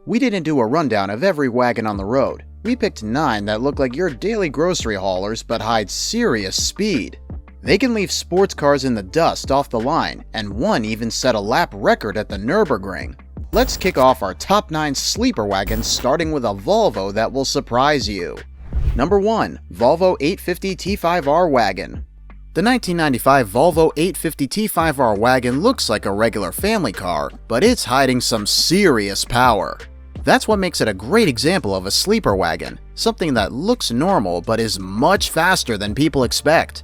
We didn't do a rundown of every wagon on the road. We picked 9 that look like your daily grocery haulers but hide serious speed. They can leave sports cars in the dust off the line, and one even set a lap record at the Nürburgring. Let's kick off our top 9 sleeper wagons, starting with a Volvo that will surprise you. Number 1. Volvo 850 T5R Wagon. The 1995 Volvo 850 T5R wagon looks like a regular family car, but it's hiding some serious power. That's what makes it a great example of a sleeper wagon, something that looks normal but is much faster than people expect.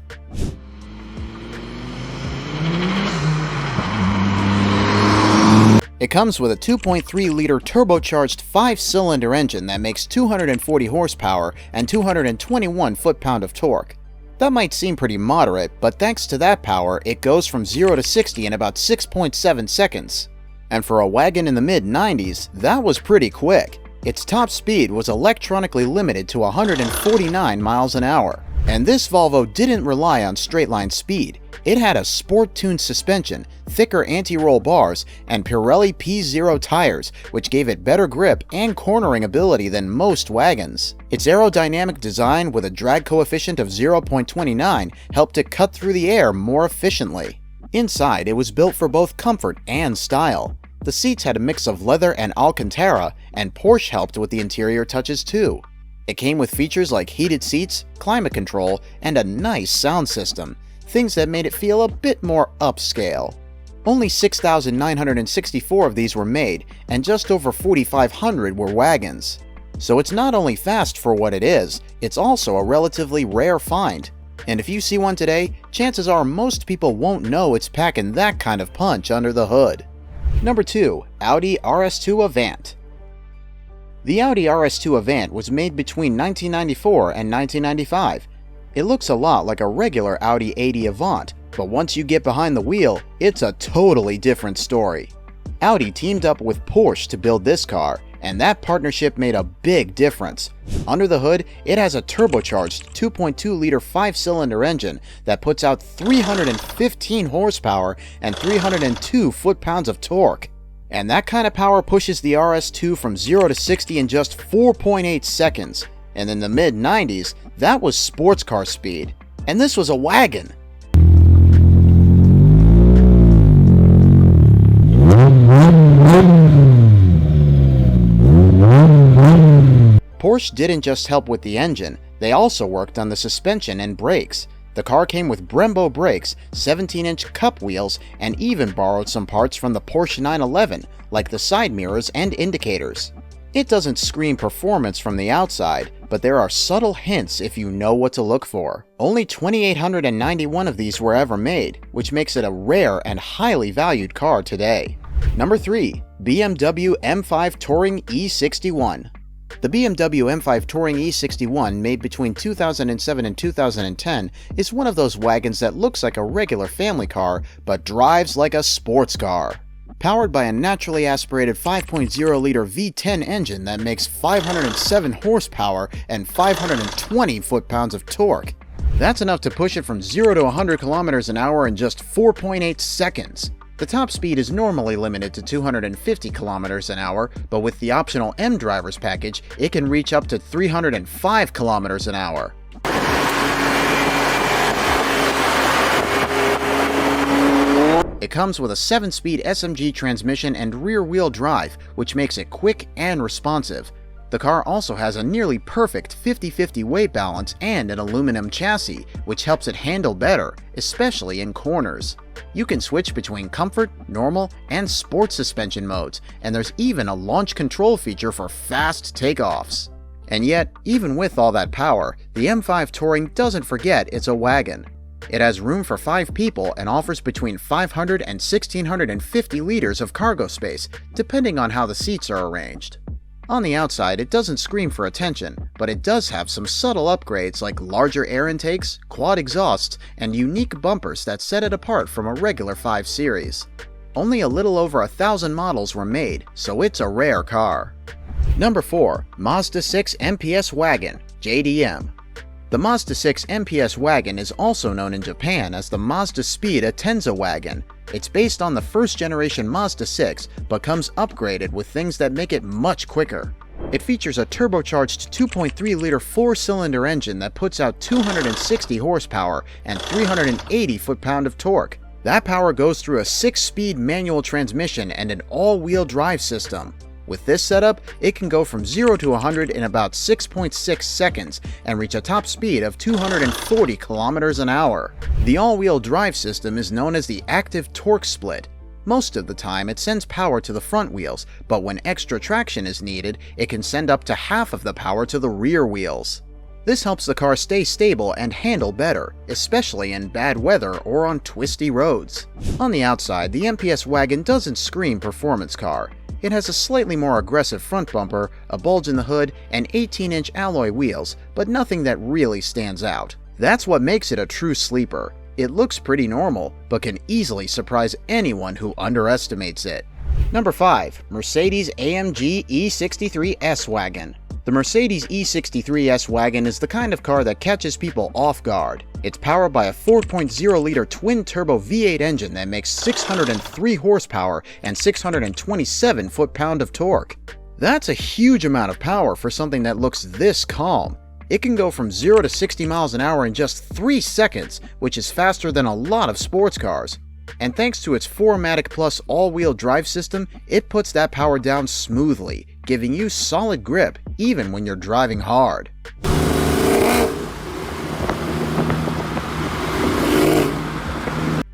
It comes with a 2.3-liter turbocharged 5-cylinder engine that makes 240 horsepower and 221 foot-pound of torque. That might seem pretty moderate, but thanks to that power, it goes from 0 to 60 in about 6.7 seconds. And for a wagon in the mid-90s, that was pretty quick. Its top speed was electronically limited to 149 miles an hour. And this Volvo didn't rely on straight-line speed. It had a sport-tuned suspension, thicker anti-roll bars, and Pirelli P0 tires, which gave it better grip and cornering ability than most wagons. Its aerodynamic design with a drag coefficient of 0.29 helped it cut through the air more efficiently. Inside, it was built for both comfort and style. The seats had a mix of leather and Alcantara, and Porsche helped with the interior touches too. It came with features like heated seats, climate control, and a nice sound system, things that made it feel a bit more upscale. Only 6,964 of these were made, and just over 4,500 were wagons. So it's not only fast for what it is, it's also a relatively rare find. And if you see one today, chances are most people won't know it's packing that kind of punch under the hood. Number 2. Audi RS2 Avant. The Audi RS2 Avant was made between 1994 and 1995. It looks a lot like a regular Audi 80 Avant, but once you get behind the wheel, it's a totally different story. Audi teamed up with Porsche to build this car, and that partnership made a big difference. Under the hood, it has a turbocharged 2.2-liter 5-cylinder engine that puts out 315 horsepower and 302 foot-pounds of torque. And that kind of power pushes the RS2 from 0 to 60 in just 4.8 seconds. And in the mid-90s, that was sports car speed. And this was a wagon. Porsche didn't just help with the engine, they also worked on the suspension and brakes. The car came with Brembo brakes, 17-inch cup wheels, and even borrowed some parts from the Porsche 911, like the side mirrors and indicators. It doesn't scream performance from the outside, but there are subtle hints if you know what to look for. Only 2,891 of these were ever made, which makes it a rare and highly valued car today. Number 3. BMW M5 Touring E61. The BMW M5 Touring E61, made between 2007 and 2010, is one of those wagons that looks like a regular family car, but drives like a sports car. Powered by a naturally aspirated 5.0-liter V10 engine that makes 507 horsepower and 520 foot-pounds of torque. That's enough to push it from 0 to 100 kilometers an hour in just 4.8 seconds. The top speed is normally limited to 250 kilometers an hour, but with the optional M Drivers package, it can reach up to 305 kilometers an hour. It comes with a 7-speed SMG transmission and rear-wheel drive, which makes it quick and responsive. The car also has a nearly perfect 50-50 weight balance and an aluminum chassis, which helps it handle better, especially in corners. You can switch between comfort, normal, and sports suspension modes, and there's even a launch control feature for fast takeoffs. And yet, even with all that power, the M5 Touring doesn't forget it's a wagon. It has room for 5 people and offers between 500 and 1,650 liters of cargo space, depending on how the seats are arranged. On the outside, it doesn't scream for attention, but it does have some subtle upgrades like larger air intakes, quad exhausts, and unique bumpers that set it apart from a regular 5 Series. Only a little over 1,000 models were made, so it's a rare car. Number 4. Mazda 6 MPS Wagon, JDM. The Mazda 6 MPS Wagon is also known in Japan as the MazdaSpeed Atenza wagon. It's based on the first generation Mazda 6, but comes upgraded with things that make it much quicker. It features a turbocharged 2.3-liter four-cylinder engine that puts out 260 horsepower and 380 foot-pound of torque. That power goes through a 6-speed manual transmission and an all-wheel drive system. With this setup, it can go from 0 to 100 in about 6.6 seconds and reach a top speed of 240 kilometers an hour. The all-wheel drive system is known as the active torque split. Most of the time, it sends power to the front wheels, but when extra traction is needed, it can send up to half of the power to the rear wheels. This helps the car stay stable and handle better, especially in bad weather or on twisty roads. On the outside, the MPS Wagon doesn't scream performance car. It has a slightly more aggressive front bumper, a bulge in the hood, and 18-inch alloy wheels, but nothing that really stands out. That's what makes it a true sleeper. It looks pretty normal, but can easily surprise anyone who underestimates it. Number 5. Mercedes-AMG E63 S Wagon. The Mercedes E63 S Wagon is the kind of car that catches people off guard. It's powered by a 4.0-liter twin-turbo V8 engine that makes 603 horsepower and 627 foot-pound of torque. That's a huge amount of power for something that looks this calm. It can go from 0 to 60 miles an hour in just 3 seconds, which is faster than a lot of sports cars. And thanks to its 4MATIC Plus all-wheel drive system, it puts that power down smoothly, giving you solid grip even when you're driving hard.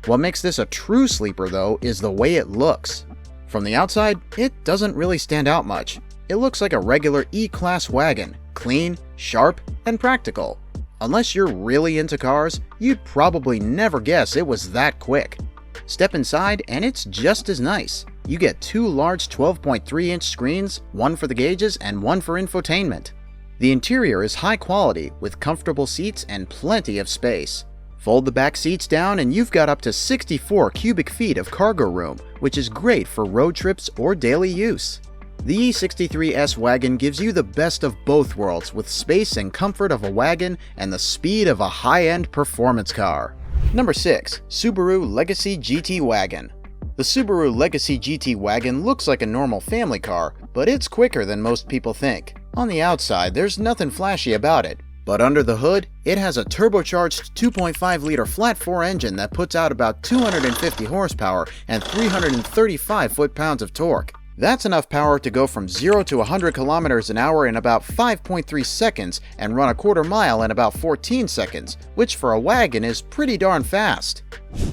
What makes this a true sleeper, though, is the way it looks. From the outside, it doesn't really stand out much. It looks like a regular E-Class wagon, clean, sharp, and practical. Unless you're really into cars, you'd probably never guess it was that quick. Step inside and it's just as nice. You get 2 large 12.3-inch screens, one for the gauges and one for infotainment. The interior is high quality with comfortable seats and plenty of space. Fold the back seats down and you've got up to 64 cubic feet of cargo room, which is great for road trips or daily use. The E63 S Wagon gives you the best of both worlds with space and comfort of a wagon and the speed of a high-end performance car. Number 6. Subaru Legacy GT Wagon. The Subaru Legacy GT Wagon looks like a normal family car, but it's quicker than most people think. On the outside, there's nothing flashy about it, but under the hood, it has a turbocharged 2.5-liter flat-4 engine that puts out about 250 horsepower and 335 foot-pounds of torque. That's enough power to go from 0 to 100 kilometers an hour in about 5.3 seconds and run a quarter mile in about 14 seconds, which for a wagon is pretty darn fast.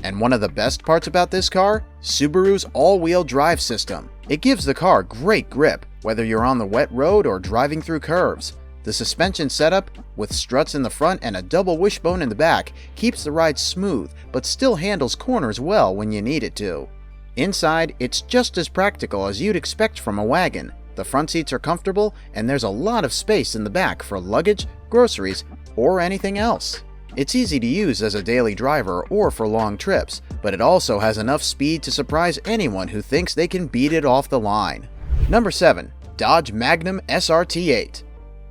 And one of the best parts about this car? Subaru's all-wheel drive system. It gives the car great grip, whether you're on the wet road or driving through curves. The suspension setup, with struts in the front and a double wishbone in the back, keeps the ride smooth, but still handles corners well when you need it to. Inside, it's just as practical as you'd expect from a wagon. The front seats are comfortable, and there's a lot of space in the back for luggage, groceries, or anything else. It's easy to use as a daily driver or for long trips, but it also has enough speed to surprise anyone who thinks they can beat it off the line. Number 7. Dodge Magnum SRT8.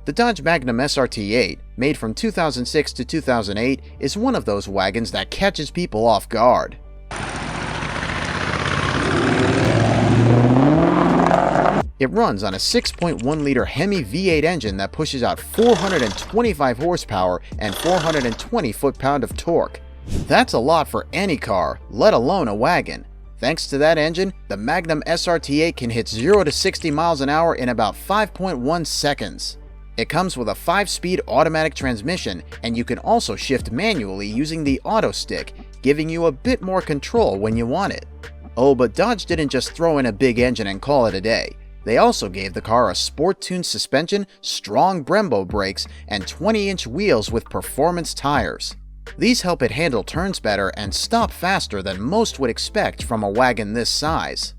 The Dodge Magnum SRT8, made from 2006 to 2008, is one of those wagons that catches people off guard. It runs on a 6.1-liter HEMI V8 engine that pushes out 425 horsepower and 420 foot-pound of torque. That's a lot for any car, let alone a wagon. Thanks to that engine, the Magnum SRT8 can hit 0 to 60 miles an hour in about 5.1 seconds. It comes with a 5-speed automatic transmission, and you can also shift manually using the auto stick, giving you a bit more control when you want it. Oh, but Dodge didn't just throw in a big engine and call it a day. They also gave the car a sport-tuned suspension, strong Brembo brakes, and 20-inch wheels with performance tires. These help it handle turns better and stop faster than most would expect from a wagon this size.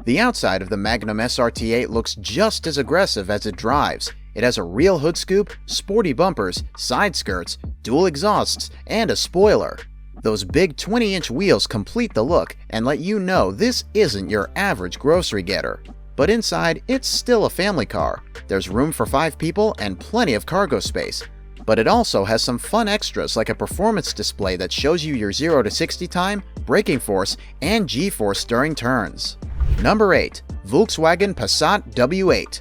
The outside of the Magnum SRT8 looks just as aggressive as it drives. It has a real hood scoop, sporty bumpers, side skirts, dual exhausts, and a spoiler. Those big 20-inch wheels complete the look and let you know this isn't your average grocery getter. But inside, it's still a family car. There's room for 5 people and plenty of cargo space. But it also has some fun extras like a performance display that shows you your 0 to 60 time, braking force and G-force during turns. Number 8. Volkswagen Passat W8.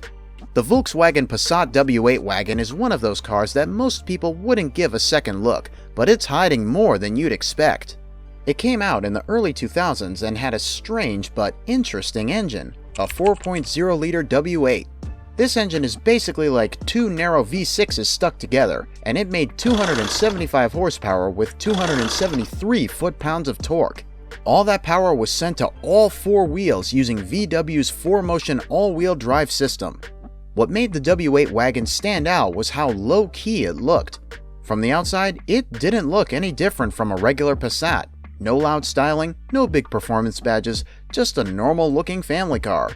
The Volkswagen Passat W8 wagon is one of those cars that most people wouldn't give a second look, but it's hiding more than you'd expect. It came out in the early 2000s and had a strange but interesting engine, a 4.0-liter W8. This engine is basically like two narrow V6s stuck together, and it made 275 horsepower with 273 foot-pounds of torque. All that power was sent to all four wheels using VW's 4-motion all-wheel drive system. What made the W8 wagon stand out was how low-key it looked. From the outside, it didn't look any different from a regular Passat. No loud styling, no big performance badges, just a normal-looking family car.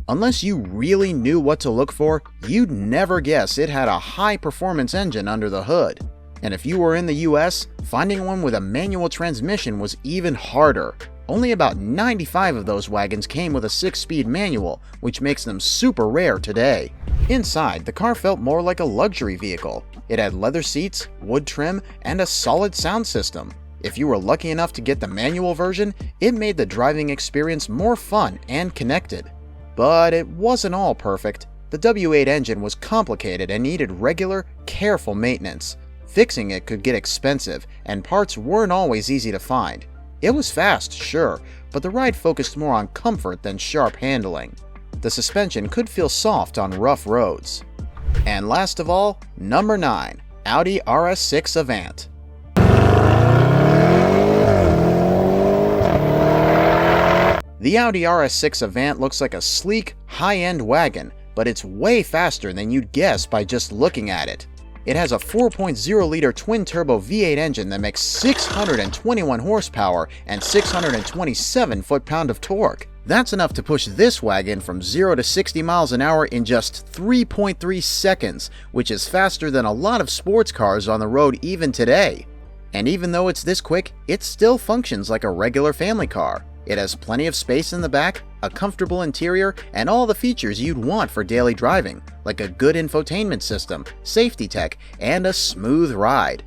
Unless you really knew what to look for, you'd never guess it had a high-performance engine under the hood. And if you were in the US, finding one with a manual transmission was even harder. Only about 95 of those wagons came with a 6-speed manual, which makes them super rare today. Inside, the car felt more like a luxury vehicle. It had leather seats, wood trim, and a solid sound system. If you were lucky enough to get the manual version, it made the driving experience more fun and connected. But it wasn't all perfect. The W8 engine was complicated and needed regular, careful maintenance. Fixing it could get expensive, and parts weren't always easy to find. It was fast, sure, but the ride focused more on comfort than sharp handling. The suspension could feel soft on rough roads. And last of all, number 9, Audi RS6 Avant. The Audi RS6 Avant looks like a sleek, high-end wagon, but it's way faster than you'd guess by just looking at it. It has a 4.0-liter twin-turbo V8 engine that makes 621 horsepower and 627 foot-pound of torque. That's enough to push this wagon from 0 to 60 miles an hour in just 3.3 seconds, which is faster than a lot of sports cars on the road even today. And even though it's this quick, it still functions like a regular family car. It has plenty of space in the back, a comfortable interior, and all the features you'd want for daily driving, like a good infotainment system, safety tech, and a smooth ride.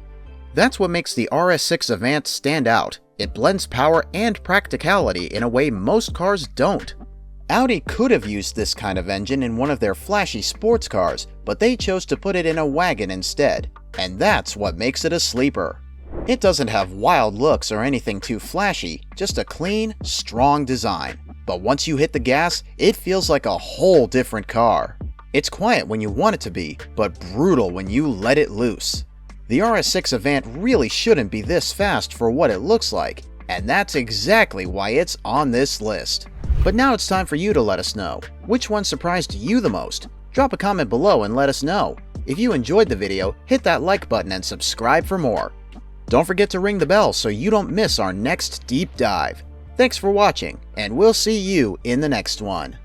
That's what makes the RS6 Avant stand out. It blends power and practicality in a way most cars don't. Audi could have used this kind of engine in one of their flashy sports cars, but they chose to put it in a wagon instead, and that's what makes it a sleeper. It doesn't have wild looks or anything too flashy, just a clean, strong design. But once you hit the gas, it feels like a whole different car. It's quiet when you want it to be, but brutal when you let it loose. The RS6 Avant really shouldn't be this fast for what it looks like, and that's exactly why it's on this list. But now it's time for you to let us know. Which one surprised you the most? Drop a comment below and let us know. If you enjoyed the video, hit that like button and subscribe for more. Don't forget to ring the bell so you don't miss our next deep dive. Thanks for watching, and we'll see you in the next one.